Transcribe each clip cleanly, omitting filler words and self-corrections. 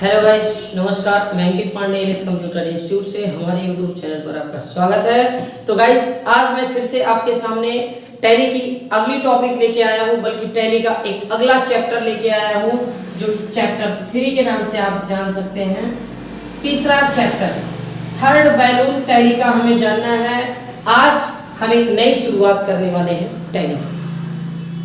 Hello guys, नमस्कार। मैं अंकित Pandey Alice computer institute से हमारे यूट्यूब चैनल पर आपका स्वागत है। तो गाइस, आज मैं फिर से आपके सामने टैली की अगली टॉपिक लेके आया हूँ, बल्कि टैली का एक अगला चैप्टर लेके आया हूँ, जो चैप्टर 3 के नाम से आप जान सकते हैं। तीसरा चैप्टर, थर्ड बैलून टैली का हमें जानना है। आज हम एक नई शुरुआत करने वाले हैं टैली।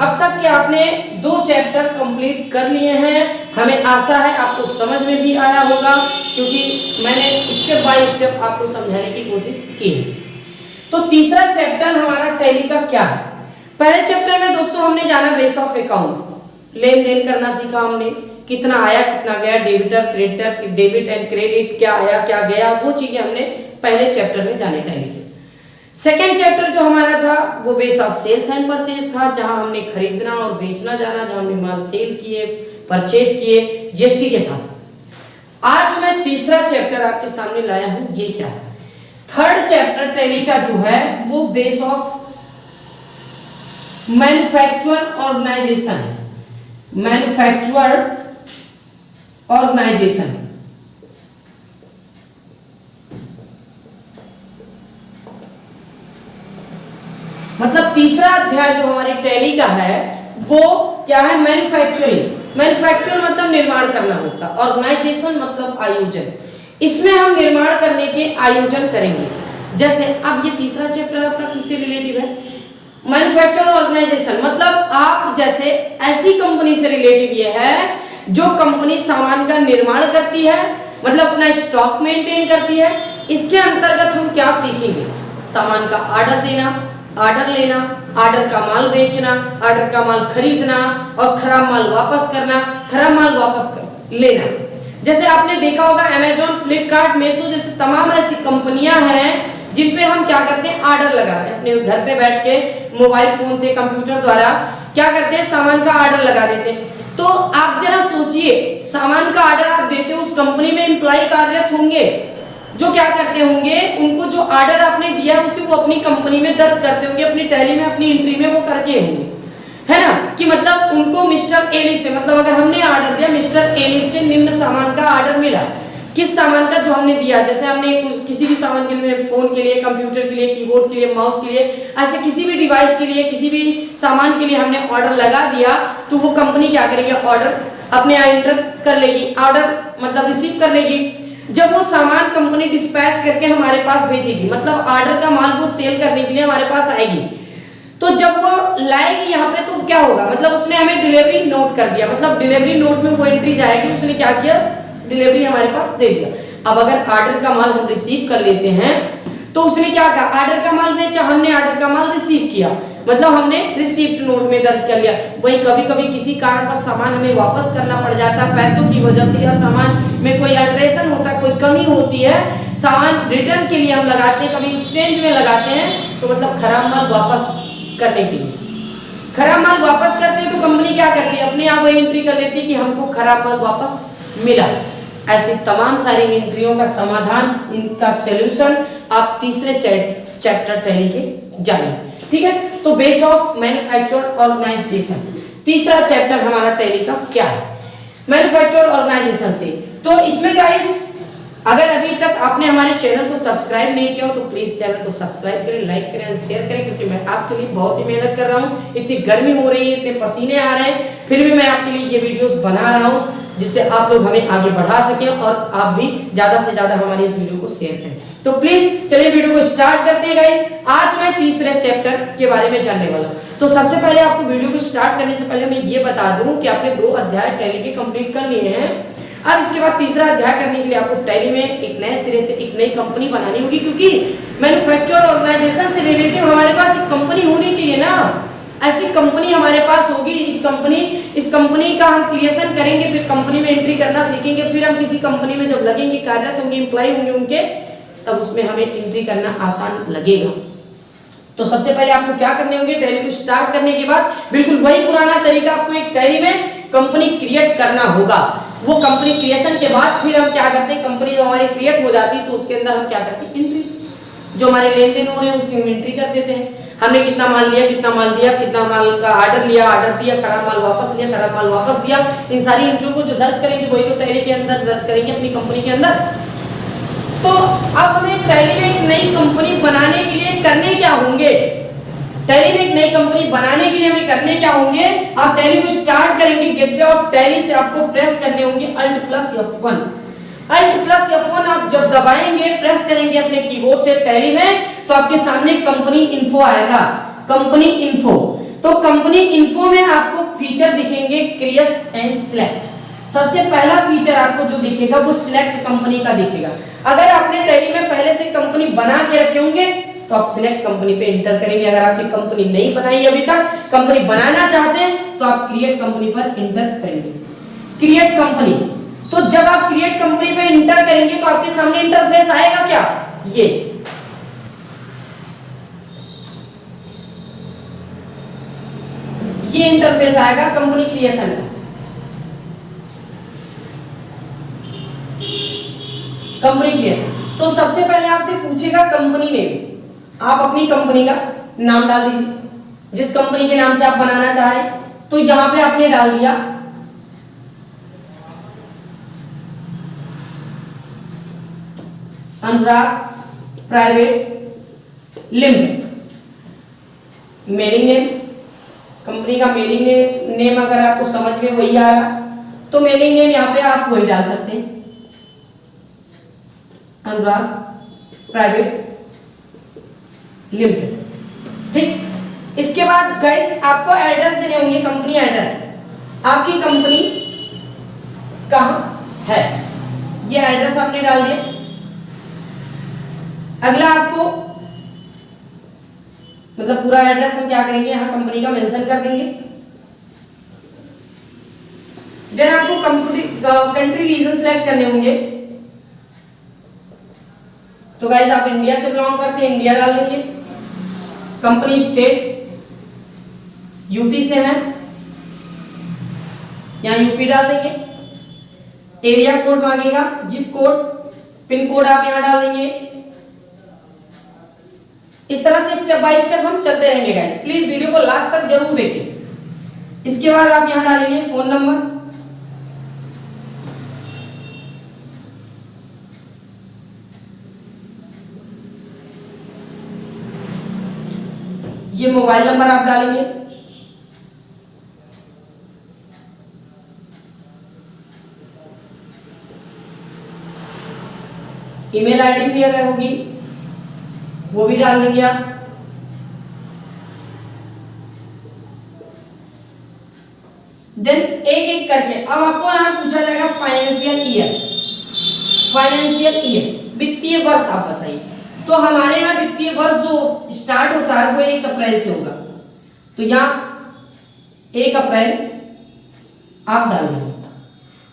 अब तक के आपने 2 चैप्टर कंप्लीट कर लिए हैं। हमें आशा है आपको समझ में भी आया होगा, क्योंकि मैंने स्टेप बाय स्टेप आपको समझाने की कोशिश की है। तो तीसरा चैप्टर हमारा टैली का क्या है? पहले चैप्टर में दोस्तों हमने जाना बेस ऑफ अकाउंट, लेन देन करना सीखा हमने, कितना आया कितना गया, debtor creditor, debit and credit, क्या आया क्या गया, वो चीजें हमने पहले चैप्टर में जाने टैली की। सेकेंड चैप्टर जो हमारा था वो base of sales and purchase था, जहां हमने खरीदना और बेचना जाना, जहां हमने माल सेल किए, परचेज किए जीएसटी के साथ। आज मैं तीसरा चैप्टर आपके सामने लाया हूं। ये क्या है? थर्ड चैप्टर टैली का जो है वो बेस ऑफ मैन्युफैक्चर ऑर्गेनाइजेशन है। मैन्युफैक्चर ऑर्गेनाइजेशन मतलब तीसरा अध्याय जो हमारी टैली का है वो क्या है? मैन्युफैक्चरिंग। मैन्युफैक्चर मतलब निर्माण करना होता है, ऑर्गेनाइजेशन मतलब आयोजन। इसमें हम निर्माण करने के आयोजन करेंगे। जैसे अब ये तीसरा चैप्टर आपका किससे रिलेटिव है? मैन्युफैक्चर ऑर्गेनाइजेशन मतलब आप जैसे ऐसी कंपनी से रिलेटिव ये है जो कंपनी सामान का निर्माण करती है, मतलब अपना स्टॉक मेंटेन करती है। इसके अंतर्गत हम क्या सीखेंगे? सामान का ऑर्डर देना, ऑर्डर लेना, ऑर्डर का माल बेचना, ऑर्डर का माल खरीदना और खराब माल वापस करना, खराब माल वापस लेना। जैसे आपने देखा होगा अमेजॉन, फ्लिपकार्ट, मीशो जैसे तमाम ऐसी कंपनियां हैं जिन पे हम क्या करते हैं? ऑर्डर लगाते हैं। अपने घर पे बैठ के मोबाइल फोन से, कंप्यूटर द्वारा क्या करते हैं? सामान का ऑर्डर लगा देते हैं। तो आप जरा सोचिए, सामान का ऑर्डर आप देते हो, उस कंपनी में एम्प्लॉय कार्यरत होंगे जो क्या करते होंगे, उनको जो ऑर्डर आपने दिया उसे वो अपनी कंपनी में दर्ज करते होंगे, अपनी टैली में, अपनी एंट्री में वो करके होंगे, है ना? कि मतलब उनको मिस्टर एलिस से, मतलब अगर हमने ऑर्डर दिया मिस्टर एलिस से निम्न सामान का ऑर्डर मिला, किस सामान का जो हमने दिया, जैसे हमने किसी भी सामान के लिए, फोन के लिए, कंप्यूटर के लिए, कीबोर्ड के लिए, माउस के लिए, ऐसे किसी भी डिवाइस के लिए, किसी भी सामान के लिए हमने ऑर्डर लगा दिया, तो वो कंपनी क्या करेगी? ऑर्डर अपने यहाँ एंटर कर लेगी, ऑर्डर मतलब रिसीव कर लेगी। जब वो सामान कंपनी डिस्पैच करके हमारे पास भेजेगी, मतलब ऑर्डर का माल वो सेल करने के लिए हमारे पास आएगी, तो जब वो लाएगी यहाँ पे तो क्या होगा? मतलब उसने हमें डिलीवरी नोट कर दिया, मतलब डिलीवरी नोट में वो एंट्री जाएगी, उसने क्या किया? डिलीवरी हमारे पास दे दिया। अब अगर ऑर्डर का माल हम रिसीव कर लेते हैं तो उसने क्या कहा? ऑर्डर का माल बेचा, हमने ऑर्डर का माल रिसीव किया, मतलब हमने रिसीप्ट नोट में दर्ज कर लिया। वही कभी कभी किसी कारण पर सामान हमें वापस करना पड़ जाता है पैसों की वजह से, या सामान में कोई अल्ट्रेशन होता है, कोई कमी होती है, सामान रिटर्न के लिए हम लगाते हैं, कभी एक्सचेंज में लगाते हैं, तो मतलब खराब माल वापस करने के लिए। खराब माल वापस करते हैं तो कंपनी क्या करती है? अपने आप वही एंट्री कर लेती है कि हमको खराब माल वापस मिला। ऐसी तमाम सारी एंट्रियों का समाधान, इनका सॉल्यूशन आप तीसरे चैप्टर टैली के जानेंगे, ठीक है? तो बेस ऑफ मैन्युफैक्चर ऑर्गेनाइजेशन तीसरा चैप्टर हमारा टैली का क्या है? मैन्युफैक्चर ऑर्गेनाइजेशन से। तो इसमें गाइस, अगर अभी तक आपने हमारे चैनल को सब्सक्राइब नहीं किया हो तो प्लीज चैनल को सब्सक्राइब करें, लाइक करें और शेयर करें, क्योंकि मैं आपके लिए बहुत ही मेहनत कर रहा हूँ। इतनी गर्मी हो रही है, इतने पसीने आ रहे हैं, फिर भी मैं आपके लिए ये वीडियोस बना रहा हूँ, जिससे आप लोग हमें आगे बढ़ा सकें और आप भी ज्यादा से ज्यादा हमारे इस वीडियो को शेयर करें। तो प्लीज चलिए वीडियो को स्टार्ट करते हैं गाइस। आज मैं तीसरे चैप्टर के बारे में जानने वाला हूँ। तो सबसे पहले आपको वीडियो को स्टार्ट करने से पहले मैं ये बता दूं कि आपने 2 अध्याय टैली के कंप्लीट कर लिए हैं। अब इसके बाद तीसरा अध्याय करने के लिए आपको टैली में एक नए सिरे से एक नई कंपनी बनानी होगी, क्योंकि मैन्युफैक्चर ऑर्गेनाइजेशन से रिलेटिव हमारे पास एक कंपनी होनी चाहिए ना। ऐसी कंपनी हमारे पास होगी, इस कंपनी का हम क्रिएशन करेंगे, फिर कंपनी में एंट्री करना सीखेंगे, फिर हम किसी कंपनी में जब लगेंगे, कार्यरत होंगे, एम्प्लॉय होंगे उनके, तब उसमें हमें एंट्री करना आसान लगेगा। तो सबसे पहले आपको क्या करने होंगे? टैली को स्टार्ट करने के बाद बिल्कुल वही पुराना तरीका, आपको एक टैली में कंपनी क्रिएट करना होगा। वो कंपनी क्रिएशन के बाद फिर हम क्या करते हैं? कंपनी जो हमारी क्रिएट हो जाती है तो उसके अंदर हम क्या करते हैं? एंट्री, जो हमारे लेन देन हो रहे हैं उसकी हम एंट्री कर देते हैं। हमने कितना माल लिया, कितना माल दिया, कितना माल का ऑर्डर लिया, ऑर्डर दिया, खराब माल वापस लिया, खराब माल वापस दिया। इन सारी एंट्रियों को जो दर्ज करेंगे वही तो टैली के अंदर दर्ज करेंगे अपनी कंपनी के अंदर। तो अब हमें टैली में एक नई कंपनी बनाने के लिए करने क्या होंगे, टैली में एक नई कंपनी बनाने के लिए हमें करने क्या होंगे, आप टैली को स्टार्ट करेंगे, गेटवे ऑफ टैली से आपको प्रेस करने होंगे Alt + F1। Alt + F1 आप जब दबाएंगे, प्रेस करेंगे अपने कीबोर्ड से टैली में, तो आपके सामने कंपनी इन्फो आएगा, कंपनी इन्फो। तो कंपनी इन्फो में आपको फीचर दिखेंगे क्रिएट एंड सिलेक्ट। सबसे पहला फीचर आपको जो दिखेगा वो सिलेक्ट कंपनी का दिखेगा। अगर आपने टैली में पहले से कंपनी बना के रखे होंगे तो आप सिलेक्ट कंपनी पे इंटर करेंगे। अगर आपने कंपनी नहीं बनाई अभी तक, कंपनी बनाना चाहते हैं, तो आप क्रिएट कंपनी पर इंटर करेंगे। क्रिएट कंपनी, तो जब आप क्रिएट कंपनी पे इंटर करेंगे तो आपके सामने इंटरफेस आएगा क्या, ये इंटरफेस आएगा कंपनी क्रिएशन का। कंपनी क्रिएशन, तो सबसे पहले आपसे पूछेगा कंपनी नेम। आप अपनी कंपनी का नाम डाल दीजिए, जिस कंपनी के नाम से आप बनाना चाह रहे हैं। तो यहां पे आपने डाल दिया Anurag private limited. Mailing name, company का मेलिंग नेम अगर आपको समझ में वही आ रहा तो मेलिंग नेम यहाँ पे आप वही डाल सकते हैं, अनुराग प्राइवेट लिमिटेड। ठीक, इसके बाद गाइस आपको एड्रेस देने होंगे, कंपनी एड्रेस। आपकी कंपनी कहां है, ये एड्रेस आपने डाल दिया। अगला आपको मतलब पूरा एड्रेस हम क्या करेंगे, यहां कंपनी का मेंशन कर देंगे। देन आपको कंट्री रीजन सेलेक्ट करने होंगे। तो गाइस आप इंडिया से बिलोंग करते हैं, इंडिया डाल देंगे। कंपनी स्टेट यूपी से है, यहां यूपी डाल देंगे। एरिया कोड मांगेगा, जिप कोड, पिन कोड आप यहां डाल देंगे। इस तरह से स्टेप बाय स्टेप हम चलते रहेंगे गाइस, प्लीज वीडियो को लास्ट तक जरूर देखें। इसके बाद आप यहां डालेंगे फोन नंबर, ये मोबाइल नंबर आप डालेंगे। ईमेल आईडी भी अगर होगी वो भी डाल देंगे आप। देन एक एक करके अब आपको यहां पूछा जाएगा फाइनेंशियल ईयर, फाइनेंशियल ईयर वित्तीय वर्ष आप बताइए। तो हमारे यहाँ वित्तीय वर्ष जो स्टार्ट होता है वो 1 अप्रैल से होगा, तो यहाँ 1 अप्रैल आप डाल देंगे।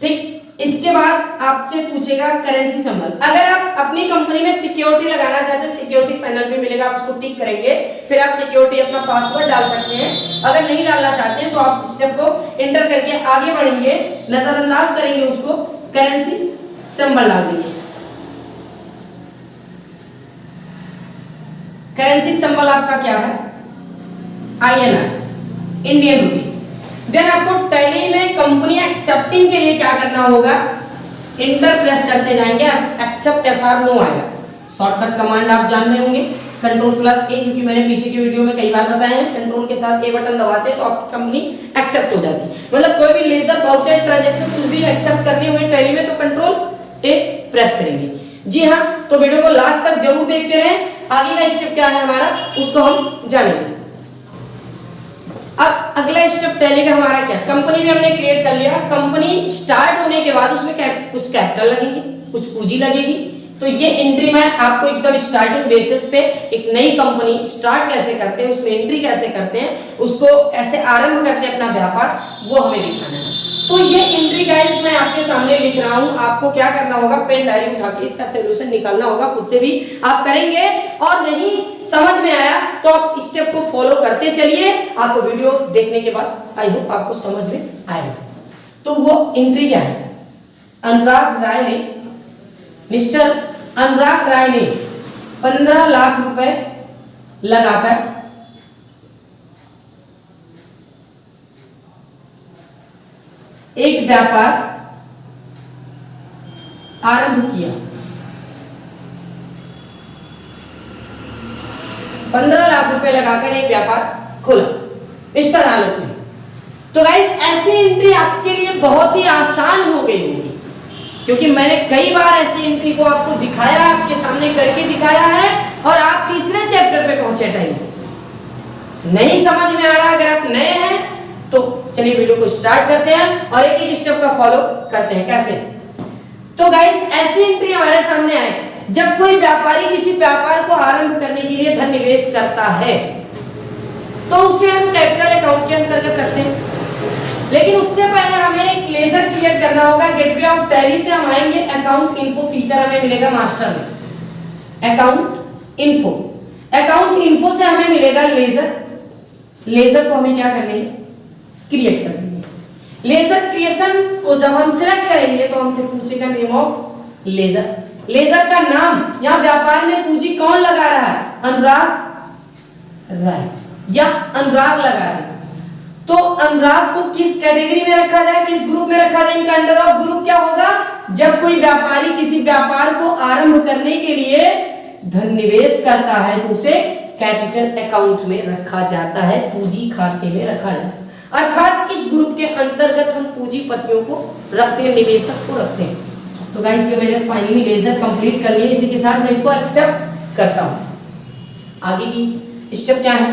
ठीक, इसके बाद आपसे पूछेगा करेंसी सिंबल। अगर आप अपनी कंपनी में सिक्योरिटी लगाना चाहते हैं, सिक्योरिटी पैनल पे मिलेगा, आप उसको टिक करेंगे, फिर आप सिक्योरिटी अपना पासवर्ड डाल सकते हैं। अगर नहीं डालना चाहते हैं तो आप स्टेप को एंटर करके आगे बढ़ेंगे, नजरअंदाज करेंगे उसको, करेंसी सिंबल डाल देंगे। करेंसी सिंबल आपका क्या है, INR, इंडियन रुपीस। देन आपको टैली में कंपनी एक्सेप्टिंग के लिए क्या करना होगा, इंटर प्रेस करते जाएंगे, एक्सेप्ट SR नो आएगा। शॉर्टकट कमांड आप जान रहे होंगे, Ctrl+A, क्योंकि मैंने पीछे की वीडियो में कई बार बताया है, कंट्रोल के साथ A बटन दबाते हैं तो आपकी कंपनी एक्सेप्ट हो जाती है। मतलब कोई भी लेजर वाउचर ट्रांजैक्शन कुछ भी एक्सेप्ट करने हुए टैली में तो Ctrl+A प्रेस करेंगे। जी हाँ, तो वीडियो को लास्ट तक जरूर देखते रहें, आगे का स्टेप क्या है हमारा उसको हम जानेंगे। अब अगला स्टेप टैली का हमारा क्या, कंपनी भी हमने क्रिएट कर लिया। कंपनी स्टार्ट होने के बाद उसमें कुछ कैपिटल लगेगी, कुछ पूंजी लगेगी। तो ये एंट्री में आपको एकदम स्टार्टिंग बेसिस पे एक नई कंपनी स्टार्ट कैसे करते हैं, उसमें एंट्री कैसे करते हैं, उसको ऐसे आरंभ करते हैं अपना व्यापार, वो हमें दिखाना है। तो ये एंट्री गाइस मैं आपके सामने लिख रहा हूं, आपको क्या करना होगा, पेन डायरी उठा के इसका सॉल्यूशन निकालना होगा, खुद से भी आप करेंगे। और नहीं समझ में आया तो आप स्टेप को फॉलो करते चलिए, आपको वीडियो देखने के बाद आई होप आपको समझ में आएगा। तो वो एंट्री क्या है, अनुराग राय ने, मिस्टर अनुराग राय ने 15 लाख रुपए लगाकर एक व्यापार आरंभ किया, 15 लाख रुपए लगाकर एक व्यापार खोला मिस्टर आलोक ने। तो गाइस ऐसी एंट्री आपके लिए बहुत ही आसान हो गई होगी, क्योंकि मैंने कई बार ऐसी एंट्री को आपको दिखाया, आपके सामने करके दिखाया है, और आप तीसरे चैप्टर पे पहुंचे टाइम नहीं समझ में आ रहा। अगर आप नए हैं तो चलिए वीडियो को स्टार्ट करते हैं और एक एक स्टेप का फॉलो करते हैं कैसे। तो गाइस ऐसी एंट्री हमारे सामने आए जब कोई व्यापारी किसी व्यापार को आरंभ करने के लिए धन निवेश करता है, तो उसे हम कैपिटल अकाउंट के अंतर्गत रखते हैं। लेकिन उससे पहले हमें एक लेजर क्रिएट करना होगा। गेटवे ऑफ टैली से हम आएंगे, अकाउंट इन्फो फीचर हमें मिलेगा मास्टर में, अकाउंट इन्फो। अकाउंट इन्फो से हमें मिलेगा लेजर। लेजर को हमें क्या करना है, क्रिएट करना है। लेजर क्रिएशन को जब हम सिलेक्ट करेंगे तो हमसे पूछेगा नेम ऑफ लेजर। लेजर का नाम, यहाँ व्यापार में पूंजी कौन लगा रहा है, अनुराग राय या अनुराग लगा रहा है। तो अनुराग को किस कैटेगरी में रखा जाए, किस ग्रुप में रखा जाए, इनका अंडर ऑफ ग्रुप क्या होगा। जब कोई व्यापारी किसी व्यापार को आरंभ करने के लिए धन निवेश करता है तो उसे कैपिटल अकाउंट में रखा जाता है, पूंजी खाते में रखा जाता है। अर्थात इस ग्रुप के अंतर्गत हम पूंजीपतियों को रखते हैं, निवेशक को रखते हैं। तो गाइस ये मैंने फाइनली लेजर कंप्लीट कर लिया, इसी के साथ मैं इसको एक्सेप्ट करता हूं। आगे की स्टेप क्या है,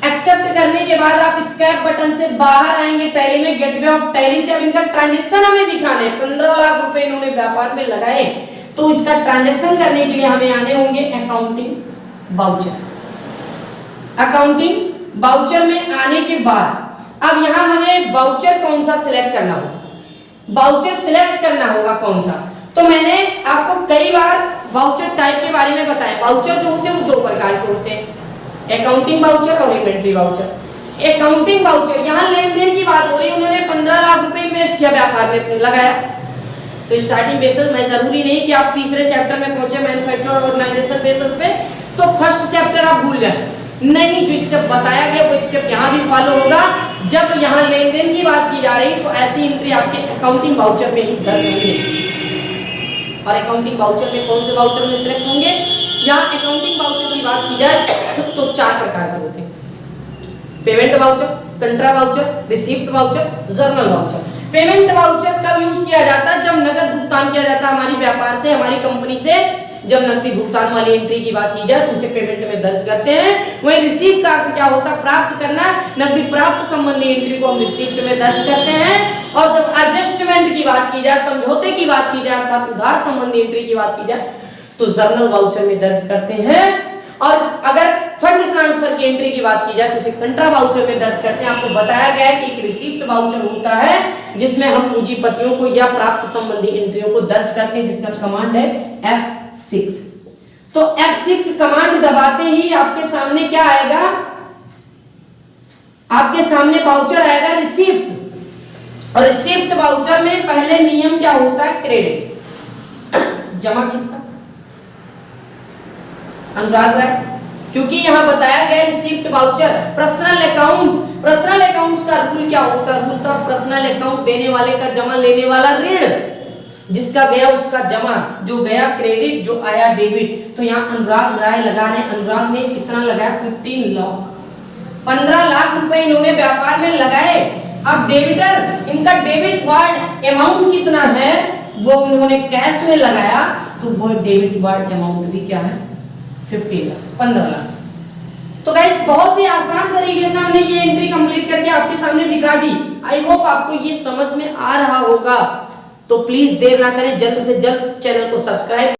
एक्सेप्ट करने के बाद आप स्कैप बटन से बाहर आएंगे टैली में, गेटवे ऑफ टैली से। अब इनका ट्रांजैक्शन हमें दिखाना है, 15 लाख रुपए इन्होंने व्यापार में लगाए, तो इसका ट्रांजैक्शन करने के लिए हमें आने होंगे अकाउंटिंग बाउचर। अकाउंटिंग बाउचर में आने के बाद अब यहां हमें बाउचर कौन सा सिलेक्ट करना होगा, बाउचर सिलेक्ट करना होगा कौन सा। तो मैंने आपको कई बार बाउचर टाइप के बारे में बताया। बाउचर जो होते हैं वो 2 प्रकार के होते हैं, अकाउंटिंग बाउचर और इन्वेंटरी बाउचर। अकाउंटिंग बाउचर, यहाँ लेन देन की बात हो रही है, उन्होंने 15 लाख रुपए इन्वेस्ट किया, व्यापार में लगाया। तो स्टार्टिंग बेसिस में जरूरी नहीं कि आप तीसरे चैप्टर में पहुंचे मैन्युफैक्चर ऑर्गेनाइजेशन बेसिस पे तो फर्स्ट चैप्टर आप भूल जाए, नहीं, जो स्टेप बताया गया वो स्टेप यहाँ भी फॉलो होगा। जब यहाँ लेन देन की बात की जा रही तो ऐसी एंट्री आपके अकाउंटिंग बाउचर में ही दर्ज होंगे। और अकाउंटिंग बाउचर में कौन से बाउचर में सिलेक्ट होंगे, यहाँ अकाउंटिंग बाउचर की बात की जाए तो 4 प्रकार के होते हैं, payment voucher, contra voucher, receipt voucher, journal voucher. Payment voucher कब यूज किया जाता है, जब नगद भुगतान किया जाता है हमारी व्यापार से, हमारी कंपनी से। जब नकदी भुगतान वाली एंट्री की बात की जाए तो उसे पेमेंट में दर्ज करते हैं। वही रिसीव का अर्थ क्या होता है, प्राप्त करना, नकदी प्राप्त संबंधी एंट्री को हम रिसीप्ट में दर्ज करते हैं। और जब एडजस्टमेंट की बात की जाए, समझौते की बात की जाए, अर्थात उधार संबंधी एंट्री की बात की जाए तो जर्नल बाउचर में दर्ज करते हैं। और अगर फंड ट्रांसफर की एंट्री की बात की जाए तो उसे कंट्रा बाउचर में दर्ज करते हैं। आपको बताया गया है कि एक रिसीप्ट बाउचर होता है जिसमें हम पूंजीपतियों को या प्राप्त संबंधी एंट्रियों को दर्ज करते हैं, जिसका कमांड है F6। तो F6 कमांड दबाते ही आपके सामने क्या आएगा, आपके सामने बाउचर आएगा रिसीप्ट। और रिसीप्ट बाउचर में पहले नियम क्या होता है, क्रेडिट। जमा किसका, अनुराग राय, क्योंकि यहां बताया गया receipt voucher personal account. Personal accounts का रूल क्या होता है, रूल्स ऑफ पर्सनल अकाउंट, देने वाले का जमा, लेने वाला ऋण, जिसका गया उसका जमा, जो गया क्रेडिट, जो आया डेबिट। तो यहाँ अनुराग राय लगा रहे, अनुराग ने कितना लगाया, 15 लाख, 15 लाख रुपए इन्होंने व्यापार में लगाए। अब डेबिटर, इनका डेबिट वार्ड अमाउंट कितना है वो उन्होंने कैश में लगाया, तो वो डेबिट वार्ड अमाउंट भी क्या है, 15 लाख, 15 लाख। तो गाइस बहुत ही आसान तरीके से हमने ये एंट्री कंप्लीट करके आपके सामने दिखा दी। आई होप आपको ये समझ में आ रहा होगा। तो प्लीज देर ना करें, जल्द से जल्द चैनल को सब्सक्राइब